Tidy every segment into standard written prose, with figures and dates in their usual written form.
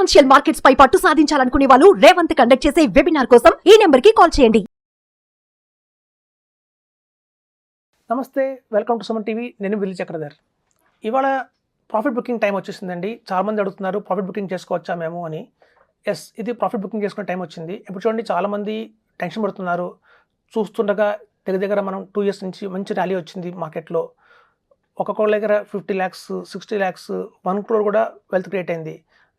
Financial markets పై పట్టు సాధించాలనుకునే వాళ్ళు Revanth conduct చేసే వెబినార్ కోసం ఈ నెంబర్ కి కాల్ చేయండి. నమస్తే, వెల్కమ్ టు సుమన్ టీవీ. నేను విల్లి చక్రధర్. ఇవాళ ప్రాఫిట్ బుకింగ్ టైం వచ్చేసిందండి. చాలామంది అడుగుతున్నారు ప్రాఫిట్ బుకింగ్ చేసుకోవచ్చా మేము అని. ఎస్, ఇది ప్రాఫిట్ బుకింగ్ చేసుకునే టైం వచ్చింది. ఇప్పుడు చూడండి, చాలామంది టెన్షన్ పడుతున్నారు. చూస్తుండగా దగ్గర మనం 2 years నుంచి మంచి ర్యాలీ వచ్చింది మార్కెట్లో. ఒక్కొక్క దగ్గర 50 lakhs, 60 lakhs, 1 crore కూడా వెల్త్ క్రియేట్ అయింది.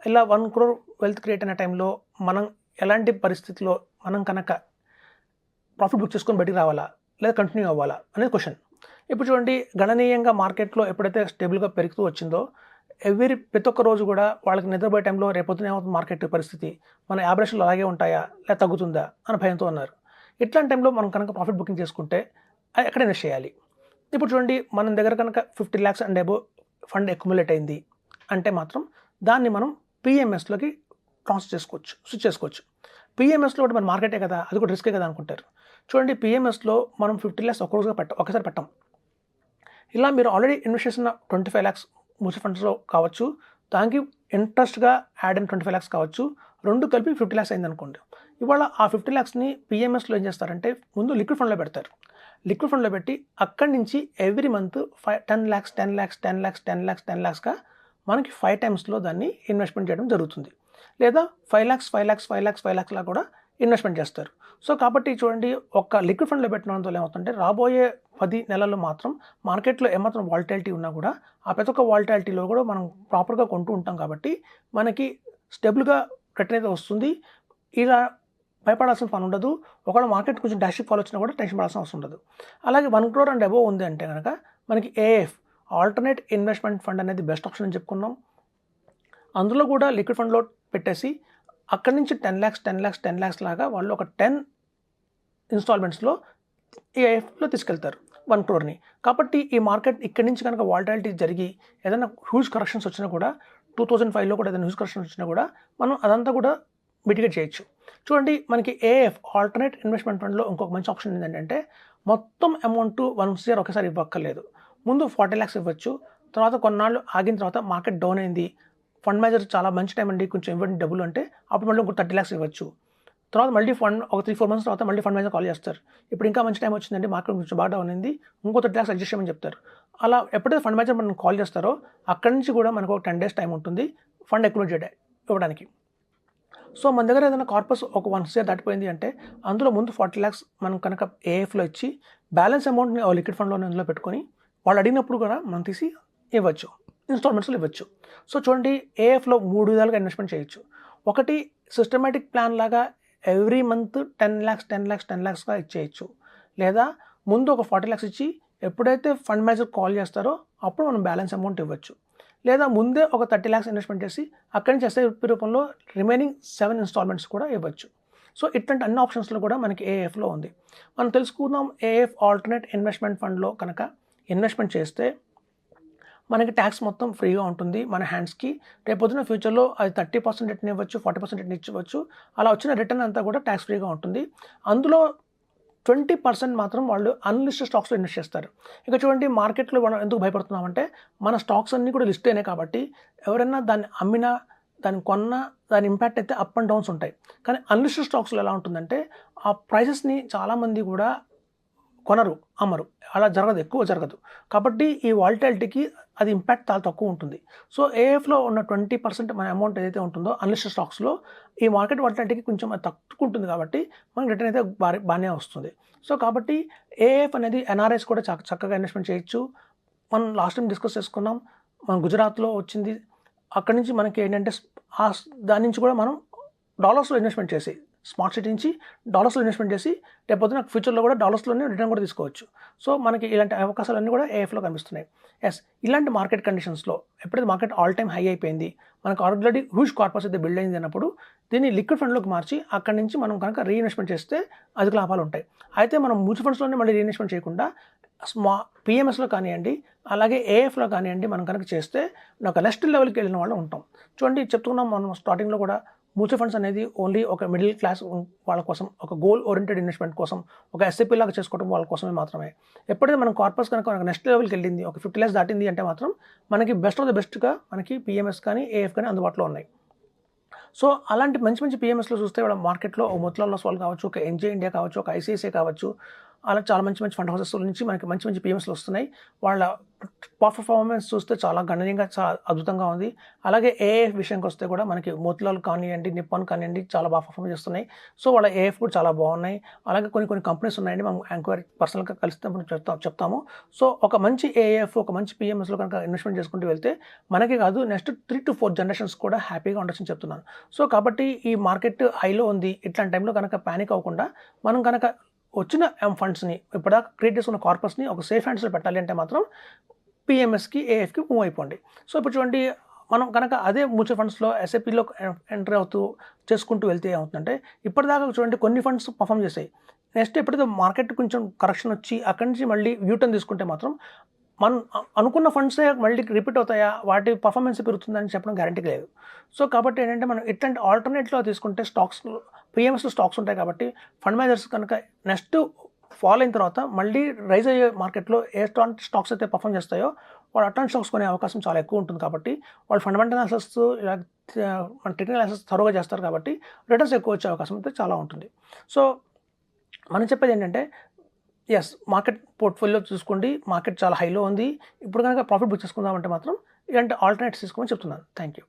ఇలా 1 crore వెల్త్ క్రియేట్ అయిన టైంలో మనం ఎలాంటి పరిస్థితిలో మనం కనుక ప్రాఫిట్ బుక్ చేసుకొని బయటికి రావాలా లేదా కంటిన్యూ అవ్వాలా అనేది క్వశ్చన్. ఇప్పుడు చూడండి, గణనీయంగా మార్కెట్లో ఎప్పుడైతే స్టేబుల్గా పెరుగుతూ వచ్చిందో ప్రతి ఒక్క రోజు కూడా వాళ్ళకి నిద్రపోయే టైంలో రేపొద్దున ఏమవుతుంది మార్కెట్ పరిస్థితి, మన యావరేజ్లు అలాగే ఉంటాయా లేదా తగ్గుతుందా అని భయంతో ఉన్నారు. ఇట్లాంటి టైంలో మనం కనుక ప్రాఫిట్ బుకింగ్ చేసుకుంటే ఎక్కడ ఇన్వెస్ట్ చేయాలి? ఇప్పుడు చూడండి, మన దగ్గర కనుక 50 lakhs and above fund accumulate అయింది అంటే మాత్రం దాన్ని మనం పిఎంఎస్లోకి స్విచ్ చేసుకోవచ్చు. పిఎంఎస్లో కూడా మన మార్కెటే కదా, అది కూడా రిస్కే కదా అనుకుంటారు. చూడండి, పిఎంఎస్లో మనం 50 lakhs ఒకసారి పెట్టాం. ఇలా మీరు ఆల్రెడీ ఇన్వెస్ట్ చేసిన 25 lakhs మ్యూచువల్ ఫండ్స్లో కావచ్చు, దానికి ఇంట్రెస్ట్గా యాడ్ అయిన 25 lakhs కావచ్చు, రెండు కలిపి 50 lakhs అయింది అనుకోండి. ఇవాళ ఆ 50 lakhsని పిఎంఎస్లో ఏం చేస్తారంటే ముందు లిక్విడ్ ఫండ్లో పెడతారు. లిక్విడ్ ఫండ్లో పెట్టి అక్కడి నుంచి ఎవ్రీ మంత్ 10 lakhsగా మనకి 5 timesలో దాన్ని ఇన్వెస్ట్మెంట్ చేయడం జరుగుతుంది. లేదా 5 lakhs లా కూడా ఇన్వెస్ట్మెంట్ చేస్తారు. సో కాబట్టి చూడండి, ఒక్క లిక్విడ్ ఫండ్లో పెట్టడం వల్ల ఏమవుతుందంటే రాబోయే 10 నెలల్లో మాత్రం మార్కెట్లో ఏమాత్రం వాలటాలిటీ ఉన్నా కూడా ఆ ప్రతి ఒక్క వాలటాలిటీలో కూడా మనం ప్రాపర్గా కొంటూ ఉంటాం కాబట్టి మనకి స్టేబుల్గా రిటర్న్ అయితే వస్తుంది. ఇలా భయపడాల్సిన పని ఉండదు. ఒకవేళ మార్కెట్ కొంచెం డాషిక్ ఫాల్ వచ్చినా కూడా టెన్షన్ పడాల్సిన అవసరం ఉండదు. అలాగే 1 crore అండ్ అబోవ్ ఉంది అంటే కనుక మనకి ఏఎఫ్ ఆల్టర్నేట్ ఇన్వెస్ట్మెంట్ ఫండ్ అనేది బెస్ట్ ఆప్షన్ అని చెప్పుకున్నాం. అందులో కూడా లిక్విడ్ ఫండ్లో పెట్టేసి అక్కడి నుంచి 10 lakhs లాగా వాళ్ళు ఒక 10 ఇన్స్టాల్మెంట్స్లో ఏఎఫ్లో తీసుకెళ్తారు 1 crore. కాబట్టి ఈ మార్కెట్ ఇక్కడి నుంచి కనుక వాలటాలిటీ జరిగి ఏదైనా హ్యూజ్ కరెక్షన్స్ వచ్చినా కూడా 2005లో కూడా ఏదైనా హ్యూజ్ కరెక్షన్స్ వచ్చినా కూడా మనం అదంతా కూడా మిటిగేట్ చేయొచ్చు. చూడండి, మనకి ఏఎఫ్ ఆల్టర్నేట్ ఇన్వెస్ట్మెంట్ ఫండ్లో ఇంకొక మంచి ఆప్షన్ ఏంటంటే మొత్తం అమౌంట్ వన్స్ ఇయర్ ఒకసారి ఇవ్వక్కర్లేదు. ముందు 40 lakhs ఇవ్వచ్చు. తర్వాత కొన్నాళ్ళు ఆగిన తర్వాత మార్కెట్ డౌన్ అయింది, ఫండ్ మేనేజర్ చాలా మంచి టైం అండి కొంచెం ఇవ్వండి డబ్బులు అంటే అప్పుడు మళ్ళీ ఇంకో 30 lakhs ఇవ్వచ్చు. తర్వాత మళ్ళీ ఫండ్ ఒక 3-4 months తర్వాత మళ్ళీ ఫండ్ మేనేజర్ కాల్ చేస్తారు, ఇప్పుడు ఇంకా మంచి టైం వచ్చిందండి, మార్కెట్ కొంచెం బాగా డౌన్ అయింది, ఇంకో 30 lakhs అడ్జస్ట్ చేయమని చెప్తారు. అలా ఎప్పుడైతే ఫండ్ మేనేజర్ మనం కాల్ చేస్తారో అక్కడి నుంచి కూడా మనకు ఒక 10 days టైం ఉంటుంది ఫండ్ అక్యుములేట్ ఇవ్వడానికి. సో మన దగ్గర ఏదైనా కార్పస్ ఒక 1 year దాటిపోయింది అంటే అందులో ముందు 40 lakhs మనం కనుక ఏఎఫ్లో ఇచ్చి బ్యాలెన్స్ అమౌంట్ని లిక్విడ్ ఫండ్లోనే అందులో పెట్టుకొని వాళ్ళు అడిగినప్పుడు కూడా మనం తీసి ఇవ్వచ్చు, ఇన్స్టాల్మెంట్స్లో ఇవ్వచ్చు. సో చూడండి, ఏఎఫ్లో 3 విధాలుగా ఇన్వెస్ట్మెంట్ చేయొచ్చు. ఒకటి సిస్టమేటిక్ ప్లాన్ లాగా ఎవ్రీ మంత్ 10 lakhsగా ఇచ్చేయచ్చు. లేదా ముందు ఒక 40 lakhs ఇచ్చి ఎప్పుడైతే ఫండ్ మేనేజర్ కాల్ చేస్తారో అప్పుడు మనం బ్యాలెన్స్ అమౌంట్ ఇవ్వచ్చు. లేదా ముందే ఒక 30 lakhs ఇన్వెస్ట్మెంట్ చేసి అక్కడి నుంచి ఎస్ఐపి రూపంలో రిమైనింగ్ 7 ఇన్స్టాల్మెంట్స్ కూడా ఇవ్వచ్చు. సో ఇట్లాంటి అన్ని ఆప్షన్స్లో కూడా మనకి ఏఎఫ్లో ఉంది. మనం తెలుసుకుందాం, ఏఎఫ్ ఆల్టర్నేట్ ఇన్వెస్ట్మెంట్ ఫండ్లో కనుక ఇన్వెస్ట్మెంట్ చేస్తే మనకి ట్యాక్స్ మొత్తం ఫ్రీగా ఉంటుంది మన హ్యాండ్స్కి. రేపొద్దున ఫ్యూచర్లో అది 30% రిటర్న్ ఇవ్వచ్చు, 40% రిటర్న్ ఇవ్వచ్చు. అలా వచ్చిన రిటర్న్ అంతా కూడా ట్యాక్స్ ఫ్రీగా ఉంటుంది. అందులో 20% మాత్రం వాళ్ళు అన్లిస్టెడ్ స్టాక్స్లో ఇన్వెస్ట్ చేస్తారు. ఇక చూడండి, మార్కెట్లో మనం ఎందుకు భయపడుతున్నామంటే మన స్టాక్స్ అన్నీ కూడా లిస్ట్ అయినాయి కాబట్టి ఎవరైనా దాన్ని అమ్మినా దాన్ని కొన్నా దాని ఇంపాక్ట్ అయితే అప్ అండ్ డౌన్స్ ఉంటాయి. కానీ అన్లిస్టెడ్ స్టాక్స్లో ఎలా ఉంటుందంటే ఆ ప్రైసెస్ని చాలామంది కూడా కొనరు, అమ్మరు, అలా ఎక్కువ జరగదు. కాబట్టి ఈ వాలటాలిటీకి అది ఇంపాక్ట్ చాలా తక్కువ ఉంటుంది. సో ఏఎఫ్లో ఉన్న 20% మన అమౌంట్ ఏదైతే ఉంటుందో అన్లిస్టెడ్ స్టాక్స్లో ఈ మార్కెట్ వాలటాలిటీకి కొంచెం అది తక్కువ ఉంటుంది కాబట్టి మనకి రిటర్న్ అయితే బాగానే వస్తుంది. సో కాబట్టి ఏఎఫ్ అనేది ఎన్ఆర్ఐస్ కూడా చక్కగా ఇన్వెస్ట్మెంట్ చేయొచ్చు. మనం లాస్ట్ టైం డిస్కస్ చేసుకున్నాం, మన గుజరాత్లో వచ్చింది. అక్కడి నుంచి మనకి ఏంటంటే దాని నుంచి కూడా మనం డాలర్స్లో ఇన్వెస్ట్మెంట్ చేసి స్మార్ట్ సిటీ నుంచి డాలర్స్లో ఇన్వెస్ట్మెంట్ చేసి రేపొద్దున ఫ్యూచర్లో కూడా డాలర్స్లోనే రిటర్న్ కూడా తీసుకోవచ్చు. సో మనకి ఇలాంటి అవకాశాలన్నీ కూడా ఏఎఫ్లో కనిపిస్తున్నాయి. ఎస్, ఇలాంటి మార్కెట్ కండిషన్స్లో ఎప్పుడైతే మార్కెట్ ఆల్ టైమ్ హై అయిపోయింది, మనకు ఆల్రెడీ హ్యూజ్ కార్పస్ అయితే బిల్డ్ అయింది అన్నప్పుడు దీన్ని లిక్విడ్ ఫండ్లోకి మార్చి అక్కడి నుంచి మనం కనుక రీఇన్వెస్ట్మెంట్ చేస్తే అధిక లాభాలు ఉంటాయి. అయితే మనం మ్యూచువల్ ఫండ్స్లోనే మళ్ళీ రీఇన్వెస్ట్మెంట్ చేయకుండా పిఎంఎస్లో కానివ్వండి, అలాగే ఏఎఫ్లో కానివ్వండి మనం కనుక చేస్తే ఒక నెక్స్ట్ లెవెల్కి వెళ్ళిన వాళ్ళు ఉంటాం. చూడండి, చెప్తున్నాం మనం స్టార్టింగ్లో కూడా మ్యూచువల్ ఫండ్స్ అనేది ఓన్లీ ఒక మిడిల్ క్లాస్ వాళ్ళ కోసం, ఒక గోల్ ఓరియంటెడ్ ఇన్వెస్ట్మెంట్ కోసం, ఒక ఎస్ఐపి లాగా చేసుకోవడం వాళ్ళ కోసమే మాత్రమే. ఎప్పుడైతే మనం కార్పస్ కనుక నెక్స్ట్ లెవెల్కి వెళ్ళింది, ఒక 50 lakhs దాటింది అంటే మాత్రం మనకి బెస్ట్ ఆఫ్ ద బెస్ట్గా మనకి పిఎంఎస్ కానీ ఏఎఫ్ కానీ అందుబాటులో ఉన్నాయి. సో అలాంటి మంచి మంచి పిఎంఎస్లో చూస్తే వాళ్ళ మార్కెట్లో ఒక మోతిలాల్ ఒస్వాల్ కావచ్చు, ఒక ఎన్జే ఇండియా కావచ్చు, ఒక ఐసిఐసిఐ కావచ్చు, అలా చాలా మంచి మంచి ఫండ్ హౌసెస్ నుంచి మనకి మంచి మంచి పిఎంఎస్లు వస్తున్నాయి. వాళ్ళ పర్ఫార్మెన్స్ చూస్తే చాలా గణనీయంగా చాలా అద్భుతంగా ఉంది. అలాగే ఏఎఫ్ విషయానికి వస్తే కూడా మనకి మోతిలాల్ కానివ్వండి, నిప్పాన్ కానివ్వండి చాలా బాగా పర్ఫార్మ్ చేస్తున్నాయి. సో వాళ్ళ ఏఎఫ్ కూడా చాలా బాగున్నాయి. అలాగే కొన్ని కంపెనీస్ ఉన్నాయండి, మనం ఎంక్వైరీ పర్సనల్గా కలిసినప్పుడు చెప్తాము. సో ఒక మంచి ఏఎఫ్, ఒక మంచి పిఎంఎస్లో కనుక ఇన్వెస్ట్మెంట్ చేసుకుంటూ వెళ్తే మనకే కాదు నెక్స్ట్ 3 to 4 జనరేషన్స్ కూడా హ్యాపీగా ఉండొచ్చని చెప్తున్నాను. సో కాబట్టి ఈ మార్కెట్ హైలో ఉంది, ఇట్లాంటి టైంలో కనుక ప్యానిక్ అవ్వకుండా మనం కనుక వచ్చిన ఫండ్స్ని ఇప్పటిదాకా క్రియేట్ చేసుకున్న కార్పస్ని ఒక సేఫ్ హ్యాండ్స్లో పెట్టాలి అంటే మాత్రం పిఎంఎస్కి, ఏఎఫ్కి మూవ్ అయిపోండి. సో ఇప్పుడు చూడండి, మనం కనుక అదే మ్యూచువల్ ఫండ్స్లో ఎస్ఐపిలో ఎంటర్ అవుతూ చేసుకుంటూ వెళ్తే ఏమవుతుందంటే, ఇప్పటిదాకా చూడండి కొన్ని ఫండ్స్ పర్ఫామ్ చేసాయి. నెక్స్ట్ ఎప్పుడైతే మార్కెట్ కొంచెం కరెక్షన్ వచ్చి అక్కడి నుంచి మళ్ళీ యూటర్న్ తీసుకుంటే మాత్రం మనం అనుకున్న ఫండ్సే మళ్ళీ రిపీట్ అవుతాయా, వాటి పర్ఫార్మెన్స్ పెరుగుతుందని చెప్పడం గ్యారంటీ లేదు. సో కాబట్టి ఏంటంటే మనం ఇట్లాంటి ఆల్టర్నేట్లో తీసుకుంటే స్టాక్స్ పిఎంఎస్లో స్టాక్స్ ఉంటాయి కాబట్టి ఫండ్ మేనేజర్స్ కనుక నెక్స్ట్ ఫాల్ అయిన తర్వాత మళ్ళీ రైజ్ అయ్యే మార్కెట్లో ఎట్లాంటి స్టాక్స్ అయితే పర్ఫామ్ చేస్తాయో వాళ్ళు అట్లాంటి స్టాక్స్ కొనే అవకాశం చాలా ఎక్కువ ఉంటుంది. కాబట్టి వాళ్ళు ఫండమెంటల్ అనాలిసిస్ ఇలా టెక్నికల్ అనాలిసిస్ త్వరగా చేస్తారు కాబట్టి రిటర్న్స్ ఎక్కువ వచ్చే అవకాశం అయితే చాలా ఉంటుంది. సో మనం చెప్పేది ఏంటంటే, మార్కెట్ పోర్ట్ఫోలియో చూసుకోండి, మార్కెట్ చాలా హైలో ఉంది, ఇప్పుడు కనుక ప్రాఫిట్ బుక్ చేసుకుందామంటే మాత్రం ఇలాంటి ఆల్టర్నేట్స్ తీసుకోమని చెప్తున్నాను. Thank you.